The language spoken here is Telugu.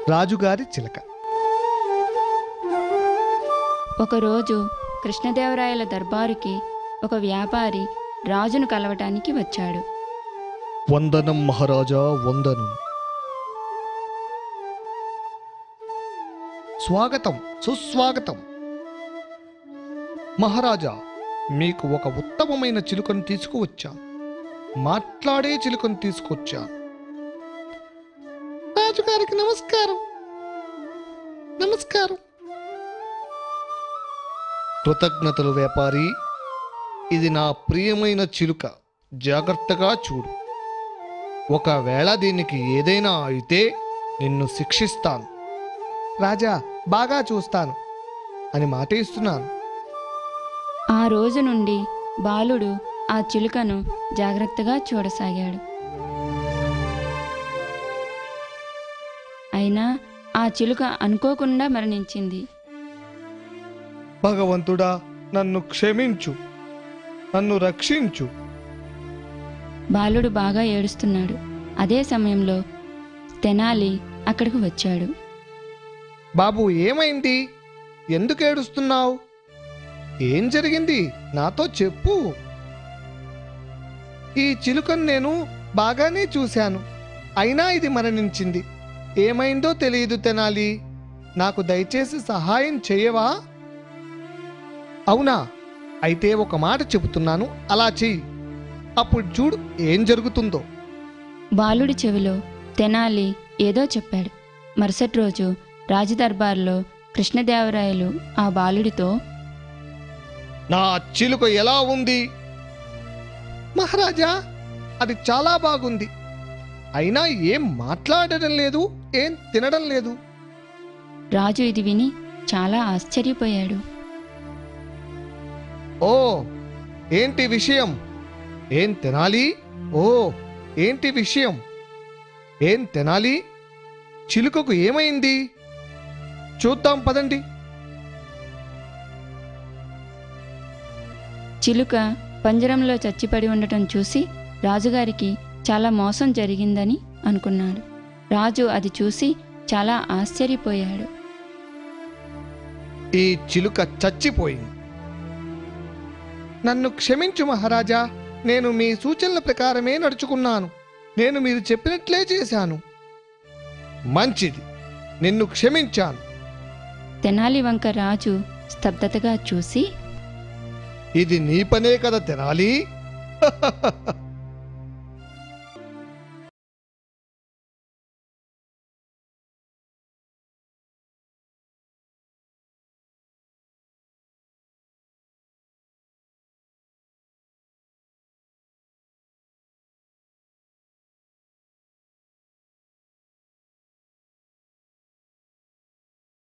రాజుగారి చిలక. ఒకరోజు కృష్ణదేవరాయల దర్బారుకి ఒక వ్యాపారి రాజును కలవటానికి వచ్చాడు. వందనం మహారాజా, వందనం. స్వాగతం, సుస్వాగతం. మహారాజా, మీకు ఒక ఉత్తమమైన చిలుకను తీసుకువచ్చా. మాట్లాడే చిలుకను తీసుకొచ్చా. రాజుగారికి నమస్కారం. నమస్కారం. కృతజ్ఞతలు వ్యాపారి. ఇది నా ప్రియమైన చిలుక. జాగ్రత్తగా చూడు. ఒకవేళ దీనికి ఏదైనా అయితే నిన్ను శిక్షిస్తాను. రాజా, బాగా చూస్తాను అని మాట ఇస్తున్నాను. ఆ రోజు నుండి బాలుడు ఆ చిలుకను జాగ్రత్తగా చూడసాగాడు. అయినా ఆ చిలుక అనుకోకుండా మరణించింది. భగవంతుడా, నన్ను క్షమించు, నన్ను రక్షించు. బాలుడు బాగా ఏడుస్తున్నాడు. అదే సమయంలో తెనాలి అక్కడికి వచ్చాడు. బాబు, ఏమైంది? ఎందుకు ఏడుస్తున్నావు? ఏం జరిగింది? నాతో చెప్పు. ఈ చిలుకను నేను బాగానే చూశాను, అయినా ఇది మరణించింది. ఏమైందో తెలియదు తెనాలి. నాకు దయచేసి సహాయం చేయవా? అవునా? అయితే ఒక మాట చెబుతున్నాను, అలా చెయ్యి. అప్పుడు చూడు ఏం జరుగుతుందో. బాలుడి చెవిలో తెనాలి ఏదో చెప్పాడు. మరుసటి రోజు రాజదర్బార్లో కృష్ణదేవరాయలు ఆ బాలుడితో, నా చిలుక ఎలా ఉంది? మహారాజా, అది చాలా బాగుంది. అయినా ఏం మాట్లాడడం లేదు, ఏం తినడం లేదు. రాజు ఇది విని చాలా ఆశ్చర్యపోయాడు. ఓ, ఏంటి విషయం? ఏం తినాలి? ఓ, ఏంటి విషయం? ఏం తినాలి? చిలుకకు ఏమైంది? చూద్దాం పదండి. చిలుక పంజరంలో చచ్చిపడి ఉండటం చూసి రాజుగారికి చాలా మోసం జరిగిందని అనుకున్నాడు. రాజు అది చూసి చాలా ఆశ్చర్యపోయాడు. ఈ చిలుక చచ్చిపోయింది. నన్ను క్షమించు మహారాజా. నేను మీ సూచనల ప్రకారమే నడుచుకున్నాను. నేను మీరు చెప్పినట్లే చేశాను. మంచిది, నిన్ను క్షమించాను. తెనాలి వంక రాజు స్తబ్దతగా చూసి, ఇది నీ పనే కదా తెనాలి.